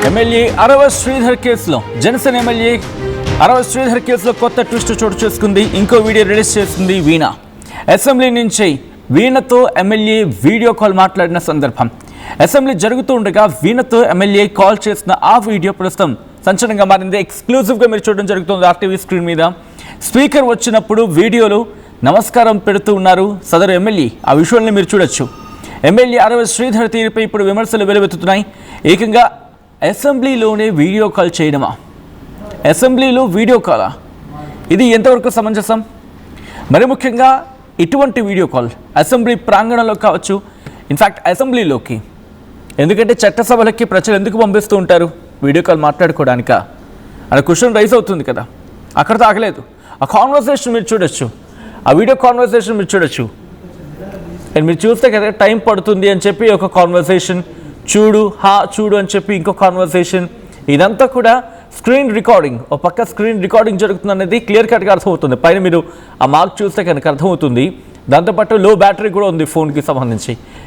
MLA అరవ శ్రీధర్ కేసులో Janasena MLA అరవ శ్రీధర్ కేసులో కొత్త ట్విస్ట్ చోటు చేసుకుంది. ఇంకో వీడియో రిలీజ్ చేసింది వీణ. అసెంబ్లీ నుంచి వీణతో ఎమ్మెల్యే వీడియో కాల్ మాట్లాడిన సందర్భం. అసెంబ్లీ జరుగుతూ ఉండగా వీణతో ఎమ్మెల్యే కాల్ చేసిన ఆ వీడియో ప్రస్తుతం సంచలనంగా మారింది. ఎక్స్క్లూజివ్గా మీరు చూడడం జరుగుతుంది ఆర్టీవీ స్క్రీన్ మీద. స్పీకర్ వచ్చినప్పుడు వీడియోలో నమస్కారం పెడుతూ ఉన్నారు సదరు ఎమ్మెల్యే. ఆ విషయాన్ని మీరు చూడొచ్చు. ఎమ్మెల్యే అరవ శ్రీధర్ తీరుపై ఇప్పుడు విమర్శలు వెలువెత్తుతున్నాయి. ఏకంగా అసెంబ్లీలోనే వీడియో కాల్ చేయడమా? అసెంబ్లీలో వీడియో కాలా? ఇది ఎంతవరకు సమంజసం? మరి ముఖ్యంగా ఇటువంటి వీడియో కాల్ అసెంబ్లీ ప్రాంగణంలో కావచ్చు, ఇన్ఫ్యాక్ట్ అసెంబ్లీలోకి. ఎందుకంటే చట్టసభలకి ప్రజలు ఎందుకు పంపిస్తూ ఉంటారు? వీడియో కాల్ మాట్లాడుకోవడానిక అనే క్వశ్చన్ రైజ్ అవుతుంది కదా. అక్కడ తాగలేదు. ఆ కాన్వర్సేషన్ మీరు చూడొచ్చు, ఆ వీడియో కాన్వర్సేషన్ మీరు చూడొచ్చు. అండ్ మీరు చూస్తే కదా టైం పడుతుంది అని చెప్పి ఒక కాన్వర్సేషన్, చూడు అని చెప్పి ఇంకో కాన్వర్సేషన్. ఇదంతా కూడా స్క్రీన్ రికార్డింగ్. ఒక పక్క స్క్రీన్ రికార్డింగ్ జరుగుతుంది అనేది క్లియర్ కట్గా అర్థమవుతుంది. పైన మీరు ఆ మార్క్ చూస్తే కనుక అర్థమవుతుంది. దాంతోపాటు లో బ్యాటరీ కూడా ఉంది ఫోన్కి సంబంధించి.